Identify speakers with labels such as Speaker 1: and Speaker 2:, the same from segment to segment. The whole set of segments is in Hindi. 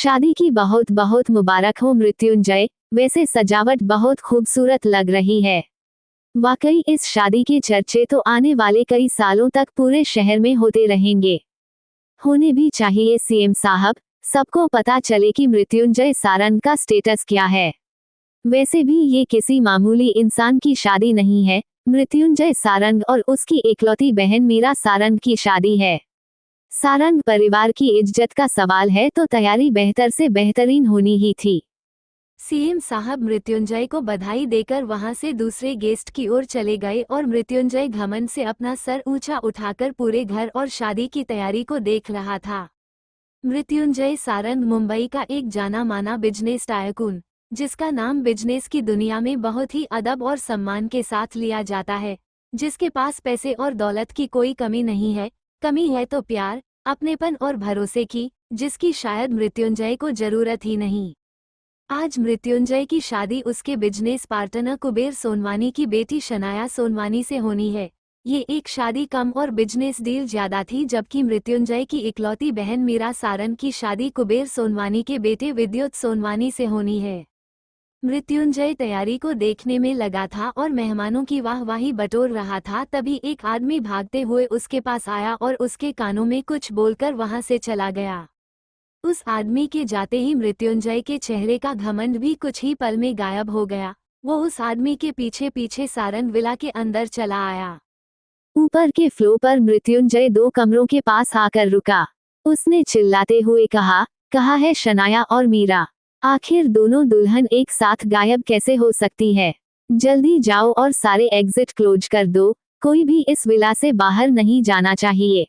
Speaker 1: शादी की बहुत बहुत मुबारक हो मृत्युंजय। वैसे सजावट बहुत खूबसूरत लग रही है। वाकई इस शादी के चर्चे तो आने वाले कई सालों तक पूरे शहर में होते रहेंगे। होने भी चाहिए सीएम साहब, सबको पता चले कि मृत्युंजय सारंग का स्टेटस क्या है। वैसे भी ये किसी मामूली इंसान की शादी नहीं है, मृत्युंजय सारंग और उसकी इकलौती बहन मीरा सारंग की शादी है। सारंग परिवार की इज्जत का सवाल है तो तैयारी बेहतर से बेहतरीन होनी ही थी।
Speaker 2: सीएम साहब मृत्युंजय को बधाई देकर वहां से दूसरे गेस्ट की ओर चले गए और मृत्युंजय घमंड से अपना सर ऊंचा उठाकर पूरे घर और शादी की तैयारी को देख रहा था। मृत्युंजय सारंग मुंबई का एक जाना माना बिजनेस टायकून, जिसका नाम बिजनेस की दुनिया में बहुत ही अदब और सम्मान के साथ लिया जाता है, जिसके पास पैसे और दौलत की कोई कमी नहीं है। कमी है तो प्यार, अपनेपन और भरोसे की, जिसकी शायद मृत्युंजय को जरूरत ही नहीं। आज मृत्युंजय की शादी उसके बिजनेस पार्टनर कुबेर सोनवानी की बेटी शनाया सोनवानी से होनी है। ये एक शादी कम और बिजनेस डील ज्यादा थी, जबकि मृत्युंजय की इकलौती बहन मीरा सारंग की शादी कुबेर सोनवानी के बेटे विद्युत सोनवानी से होनी है। मृत्युंजय तैयारी को देखने में लगा था और मेहमानों की वाहवाही बटोर रहा था, तभी एक आदमी भागते हुए उसके पास आया और उसके कानों में कुछ बोलकर वहां से चला गया। उस आदमी के जाते ही मृत्युंजय के चेहरे का घमंड भी कुछ ही पल में गायब हो गया। वो उस आदमी के पीछे पीछे सारंग विला के अंदर चला आया।
Speaker 1: ऊपर के फ्लोर पर मृत्युंजय 2 कमरों के पास आकर रुका। उसने चिल्लाते हुए कहा है शनाया और मीरा, आखिर दोनों दुल्हन एक साथ गायब कैसे हो सकती है? जल्दी जाओ और सारे एग्जिट क्लोज कर दो, कोई भी इस विला से बाहर नहीं जाना चाहिए।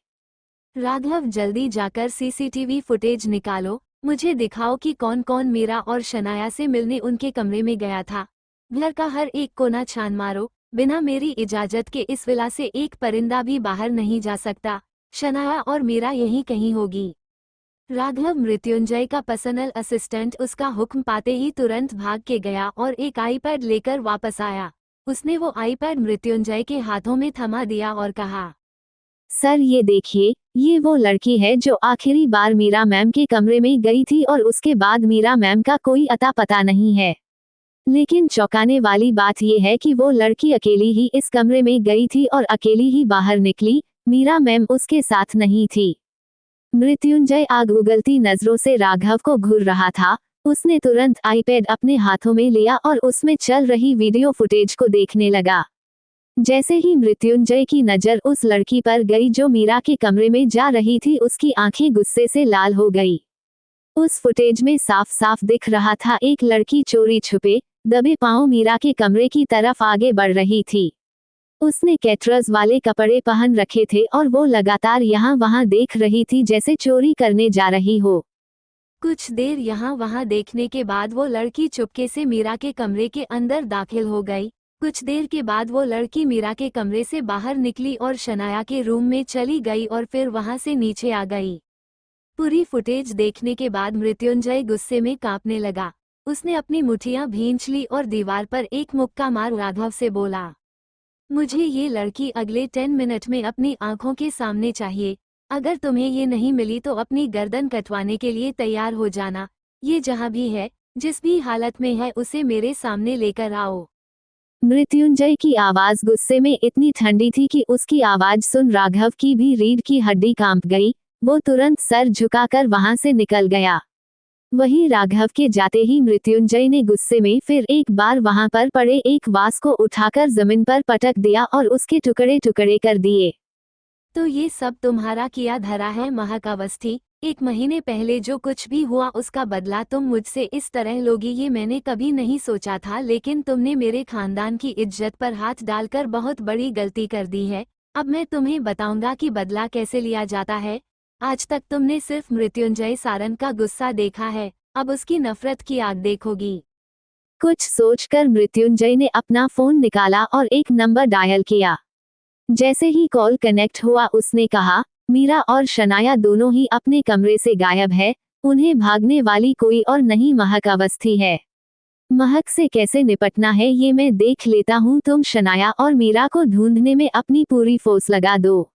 Speaker 2: राघव, जल्दी जाकर सीसीटीवी फुटेज निकालो, मुझे दिखाओ कि कौन कौन मीरा और शनाया से मिलने उनके कमरे में गया था। घर का हर एक कोना छान मारो, बिना मेरी इजाजत के इस विला से एक परिंदा भी बाहर नहीं जा सकता। शनाया और मीरा यहीं कहीं होगी। राघव, मृत्युंजय का पर्सनल असिस्टेंट, उसका हुक्म पाते ही तुरंत भाग के गया और एक आईपैड लेकर वापस आया। उसने वो आईपैड मृत्युंजय के हाथों में थमा दिया और कहा,
Speaker 1: सर ये देखिए, ये वो लड़की है जो आखिरी बार मीरा मैम के कमरे में गई थी और उसके बाद मीरा मैम का कोई अता पता नहीं है। लेकिन चौंकाने वाली बात ये है कि वो लड़की अकेली ही इस कमरे में गई थी और अकेली ही बाहर निकली, मीरा मैम उसके साथ नहीं थी। मृत्युंजय आग उगलती नजरों से राघव को घूर रहा था। उसने तुरंत आईपैड अपने हाथों में लिया और उसमें चल रही वीडियो फुटेज को देखने लगा। जैसे ही मृत्युंजय की नजर उस लड़की पर गई जो मीरा के कमरे में जा रही थी, उसकी आंखें गुस्से से लाल हो गई। उस फुटेज में साफ साफ दिख रहा था एक लड़की चोरी छुपे दबे पांव मीरा के कमरे की तरफ आगे बढ़ रही थी। उसने कैटरर्स वाले कपड़े पहन रखे थे और वो लगातार यहाँ वहाँ देख रही थी जैसे चोरी करने जा रही हो।
Speaker 2: कुछ देर यहाँ वहाँ देखने के बाद वो लड़की चुपके से मीरा के कमरे के अंदर दाखिल हो गई। कुछ देर के बाद वो लड़की मीरा के कमरे से बाहर निकली और शनाया के रूम में चली गई और फिर वहां से नीचे आ गई। पूरी फुटेज देखने के बाद मृत्युंजय गुस्से में कांपने लगा। उसने अपनी मुठ्ठियां भींच ली और दीवार पर एक मुक्का मार राघव से बोला, मुझे ये लड़की अगले 10 मिनट में अपनी आंखों के सामने चाहिए। अगर तुम्हें ये नहीं मिली तो अपनी गर्दन कटवाने के लिए तैयार हो जाना। ये जहां भी है, जिस भी हालत में है, उसे मेरे सामने लेकर आओ।
Speaker 1: मृत्युंजय की आवाज गुस्से में इतनी ठंडी थी कि उसकी आवाज सुन राघव की भी रीढ़ की हड्डी कांप गई। वो तुरंत सर झुकाकर वहां से निकल गया। वहीं राघव के जाते ही मृत्युंजय ने गुस्से में फिर एक बार वहां पर पड़े एक वास को उठाकर जमीन पर पटक दिया और उसके टुकड़े टुकड़े कर दिए।
Speaker 2: तो ये सब तुम्हारा किया धरा है महक अवस्थी। 1 महीने पहले जो कुछ भी हुआ उसका बदला तुम मुझसे इस तरह लोगी ये मैंने कभी नहीं सोचा था, लेकिन तुमने मेरे खानदान की इज्जत पर हाथ डालकर बहुत बड़ी गलती कर दी है। अब मैं तुम्हें बताऊंगा कि बदला कैसे लिया जाता है। आज तक तुमने सिर्फ मृत्युंजय सारंग का गुस्सा देखा है, अब उसकी नफरत की आग देखोगी।
Speaker 1: कुछ सोचकर मृत्युंजय ने अपना फोन निकाला और एक नंबर डायल किया। जैसे ही कॉल कनेक्ट हुआ उसने कहा, मीरा और शनाया दोनों ही अपने कमरे से गायब है। उन्हें भागने वाली कोई और नहीं महक अवस्थी है। महक से कैसे निपटना है ये मैं देख लेता हूँ, तुम शनाया और मीरा को ढूंढने में अपनी पूरी फोर्स लगा दो।